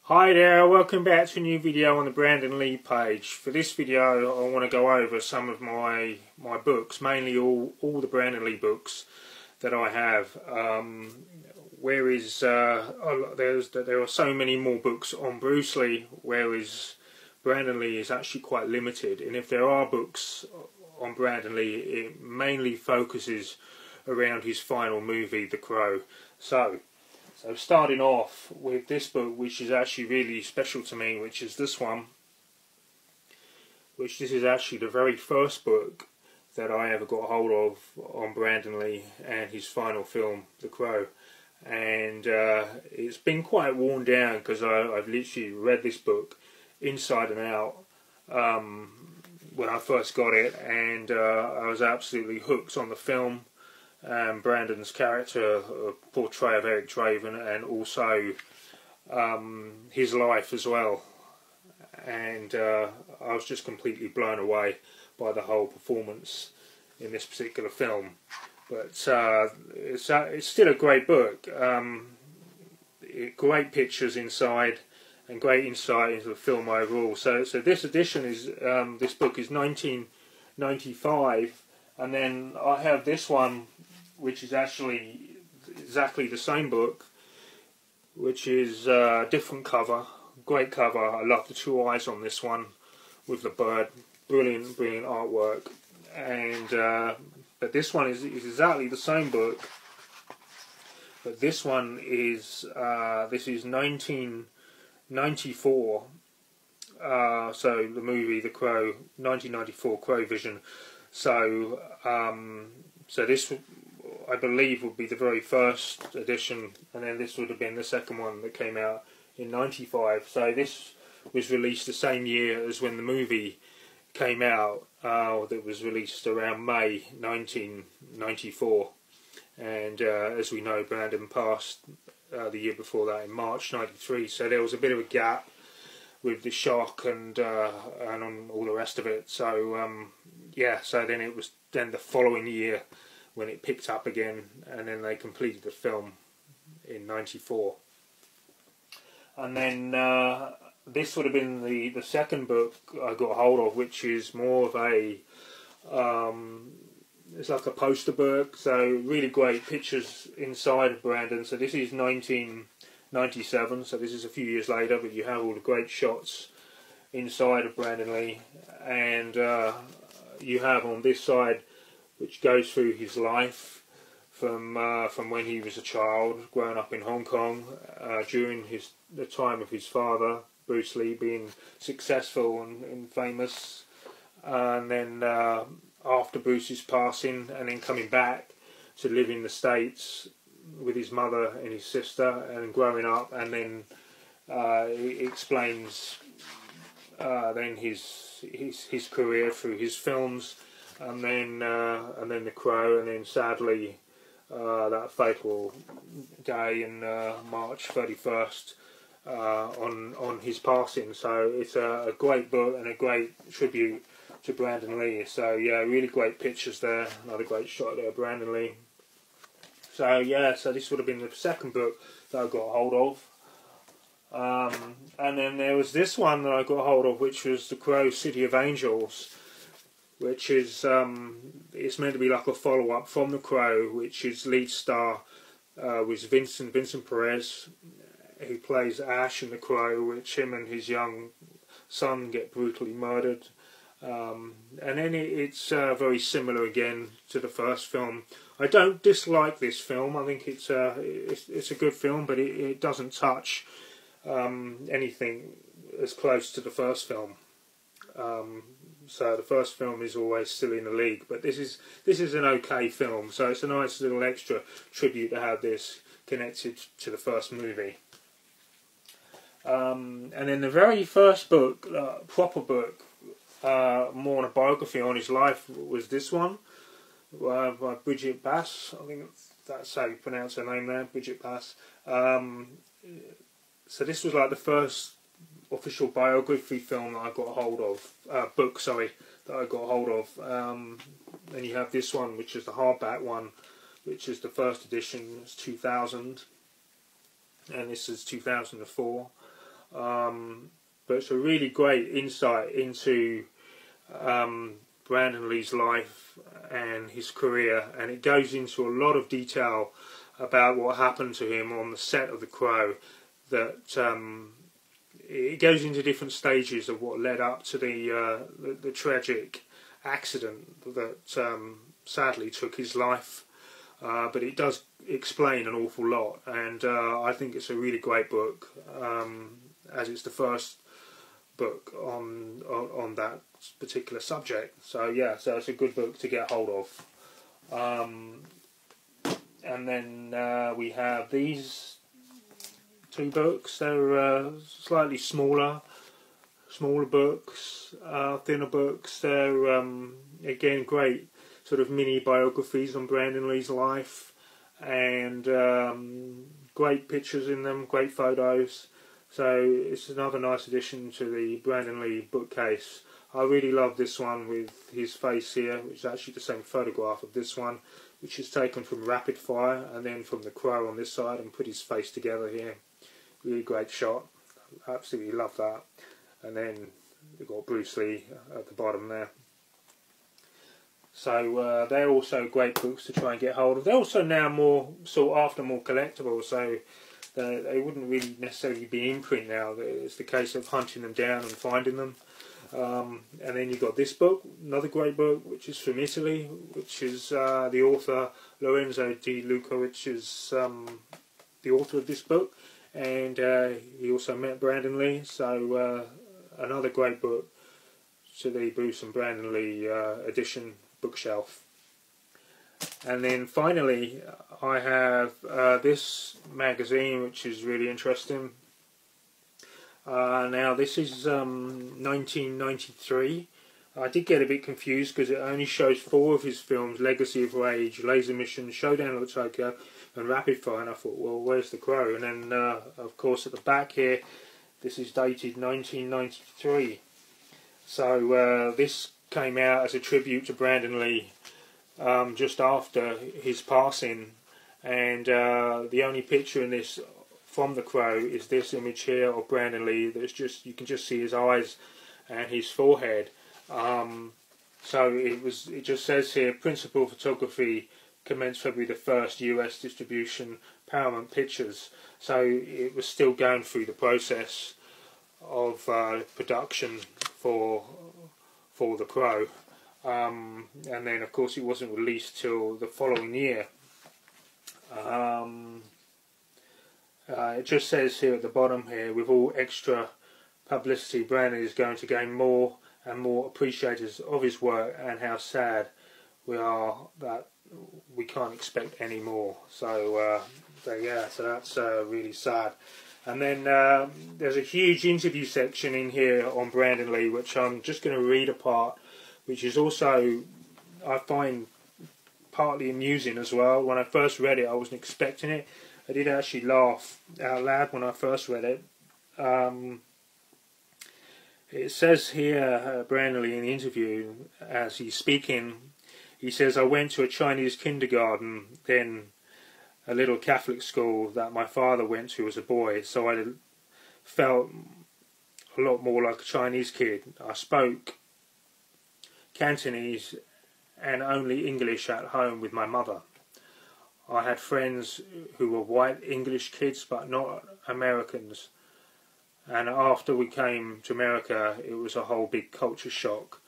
Hi there, welcome back to a new video on the Brandon Lee page. For this video I want to go over some of my books, mainly all the Brandon Lee books that I have. There are so many more books on Bruce Lee, whereas Brandon Lee is actually quite limited. And if there are books on Brandon Lee, it mainly focuses around his final movie, The Crow. So starting off with this book, which is actually really special to me, which is this one. This is actually the very first book that I ever got hold of on Brandon Lee and his final film, The Crow. And it's been quite worn down because I've literally read this book inside and out when I first got it, and I was absolutely hooked on the film. Brandon's character portrayal of Eric Draven, and also his life as well, and I was just completely blown away by the whole performance in this particular film. But it's still a great book. Great pictures inside and great insight into the film overall. So this edition is this book is 1995, and then I have this one, which is actually exactly the same book, which is a different cover, great cover. I love the two eyes on this one with the bird, brilliant artwork. And but this one is exactly the same book, but this one is this is 1994. So the movie The Crow, 1994, Crow Vision. So this, I believe, would be the very first edition, and then this would have been the second one that came out in 95. So this was released the same year as when the movie came out, that was released around May 1994. And as we know, Brandon passed the year before that in March 93, so there was a bit of a gap with the shock and on all the rest of it. So yeah, so then it was then the following year when it picked up again, and then they completed the film in 94. And then this would have been the second book I got hold of, which is more of a it's like a poster book, so really great pictures inside of Brandon. So this is 1997, so this is a few years later, but you have all the great shots inside of Brandon Lee, and you have on this side, which goes through his life from when he was a child, growing up in Hong Kong, during the time of his father, Bruce Lee, being successful and famous, and then after Bruce's passing, and then coming back to live in the States with his mother and his sister, and growing up, and then it explains then his career through his films. And then The Crow, and then sadly that fatal day in March 31st on his passing. So it's a great book and a great tribute to Brandon Lee. So yeah, really great pictures there. Another great shot there, Brandon Lee. So yeah, so this would have been the second book that I got hold of. And then there was this one that I got hold of, which was The Crow, City of Angels, which is it's meant to be like a follow-up from The Crow, which is lead star was Vincent Perez, who plays Ash in The Crow, which him and his young son get brutally murdered. And then it's very similar again to the first film. I don't dislike this film. I think it's a good film, but it doesn't touch anything as close to the first film. So the first film is always still in the league, but this is an okay film. So it's a nice little extra tribute to have this connected to the first movie. And then the very first book, proper book, more on a biography on his life, was this one by Widget Pass. I think that's how you pronounce her name there, Widget Pass. So this was like the first official biography film that I got hold of, book, sorry, that I got hold of. Then you have this one, which is the hardback one, which is the first edition. It's 2000, and this is 2004. But it's a really great insight into Brandon Lee's life and his career, and it goes into a lot of detail about what happened to him on the set of The Crow. That it goes into different stages of what led up to the tragic accident that sadly took his life. But it does explain an awful lot, and I think it's a really great book, as it's the first book on that particular subject. So yeah, so it's a good book to get hold of. And then we have these two books. They're slightly smaller books, thinner books. They're again great sort of mini biographies on Brandon Lee's life, and great pictures in them, great photos. So it's another nice addition to the Brandon Lee bookcase. I really love this one with his face here, which is actually the same photograph of this one, which is taken from Rapid Fire, and then from The Crow on this side, and put his face together here. Really great shot. Absolutely love that. And then we've got Bruce Lee at the bottom there. So they're also great books to try and get hold of. They're also now more sought after, more collectible, so they wouldn't really necessarily be in print now. It's the case of hunting them down and finding them. And then you've got this book, another great book, which is from Italy, which is the author Lorenzo Di Luca, which is the author of this book, and he also met Brandon Lee. So another great book to the Bruce and Brandon Lee edition bookshelf. And then finally I have this magazine, which is really interesting. Now this is 1993. I did get a bit confused because it only shows 4 of his films: Legacy of Rage, Laser Mission, Showdown of Tokyo and Rapid Fire, and I thought, well, where's The Crow? And then of course at the back here, this is dated 1993. So this came out as a tribute to Brandon Lee just after his passing, and the only picture in this from The Crow is this image here of Brandon Lee. That's just, you can just see his eyes and his forehead. So it just says here, principal photography commenced February the 1st, US distribution, Paramount Pictures. So it was still going through the process of production for The Crow, and then of course it wasn't released till the following year. It just says here at the bottom here, with all extra publicity, Brandon is going to gain more and more appreciators of his work, and how sad we are that we can't expect any more. So yeah, so that's really sad. And then there's a huge interview section in here on Brandon Lee, which I'm just going to read apart, which is also, I find, partly amusing as well. When I first read it, I wasn't expecting it. I did actually laugh out loud when I first read it. It says here, Brandon Lee in the interview, as he's speaking, he says, "I went to a Chinese kindergarten, then a little Catholic school that my father went to as a boy, so I felt a lot more like a Chinese kid. I spoke Cantonese and only English at home with my mother. I had friends who were white English kids but not Americans, and after we came to America it was a whole big culture shock."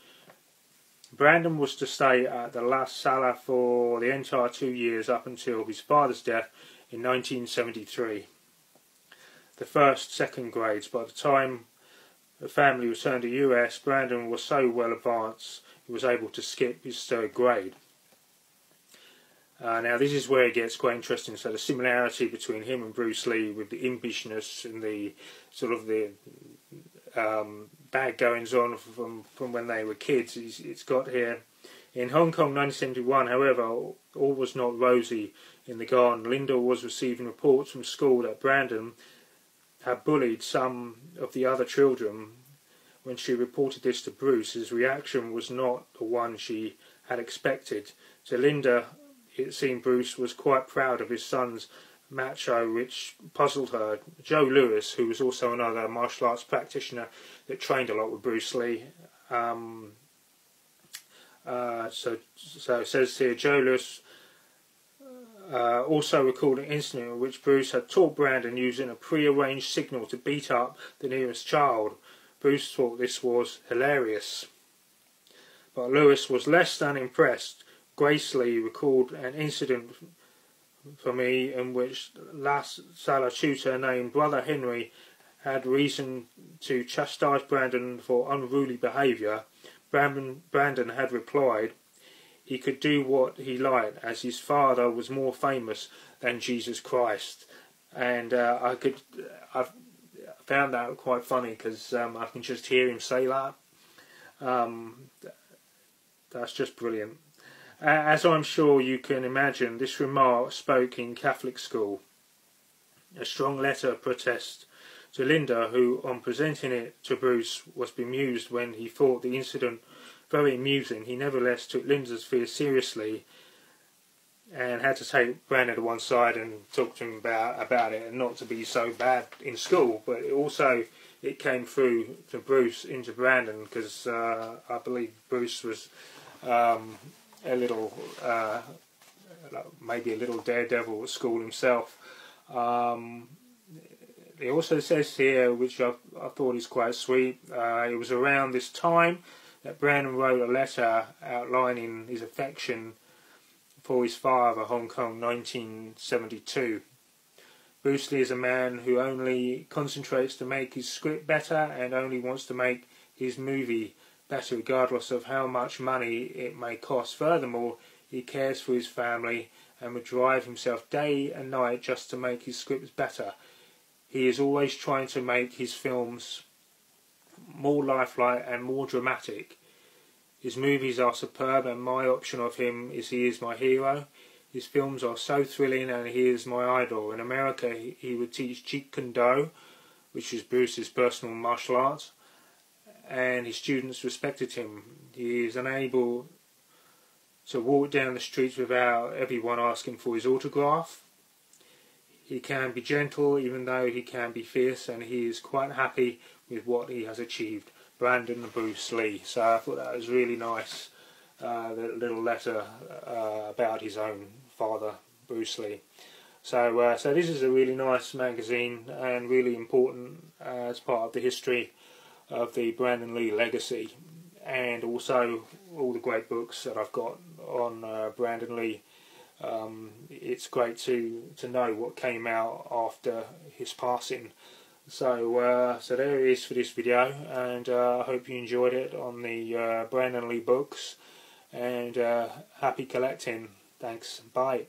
Brandon was to stay at the La Sala for the entire 2 years up until his father's death in 1973. The first, second grades. By the time the family returned to the US, Brandon was so well advanced he was able to skip his 3rd grade. Now this is where it gets quite interesting. So the similarity between him and Bruce Lee, with the imbishness and the sort of the bad goings on from when they were kids, it's got here. In Hong Kong 1971, however, all was not rosy in the garden. Linda was receiving reports from school that Brandon had bullied some of the other children. When she reported this to Bruce, his reaction was not the one she had expected. To Linda, it seemed Bruce was quite proud of his son's macho which puzzled her. Joe Lewis, who was also another martial arts practitioner that trained a lot with Bruce Lee. So it says here, Joe Lewis also recalled an incident in which Bruce had taught Brandon using a pre-arranged signal to beat up the nearest child. Bruce thought this was hilarious, but Lewis was less than impressed. Grace Lee recalled an incident for me in which La Salle tutor named Brother Henry had reason to chastise Brandon for unruly behaviour. Brandon had replied he could do what he liked, as his father was more famous than Jesus Christ. And I found that quite funny, because I can just hear him say that. That's just brilliant. As I'm sure you can imagine, this remark spoke in Catholic school. A strong letter of protest to Linda, who, on presenting it to Bruce, was bemused when he thought the incident very amusing. He nevertheless took Linda's fears seriously and had to take Brandon to one side and talk to him about it, and not to be so bad in school. But it came through to Bruce into Brandon, because I believe Bruce was a little, maybe a little daredevil at school himself. It also says here, which I thought is quite sweet, it was around this time that Brandon wrote a letter outlining his affection for his father, Hong Kong, 1972. Bruce Lee is a man who only concentrates to make his script better and only wants to make his movie better, regardless of how much money it may cost. Furthermore, he cares for his family and would drive himself day and night just to make his scripts better. He is always trying to make his films more lifelike and more dramatic. His movies are superb, and my option of him is he is my hero. His films are so thrilling, and he is my idol. In America, he would teach Jeet Kune Do, which is Bruce's personal martial arts, and his students respected him. He is unable to walk down the streets without everyone asking for his autograph. He can be gentle, even though he can be fierce, and he is quite happy with what he has achieved. Brandon and Bruce Lee. So I thought that was really nice, the little letter about his own father, Bruce Lee. So this is a really nice magazine, and really important as part of the history of the Brandon Lee legacy, and also all the great books that I've got on Brandon Lee. It's great to know what came out after his passing. So there it is for this video, and I hope you enjoyed it on the Brandon Lee books, and happy collecting. Thanks, bye.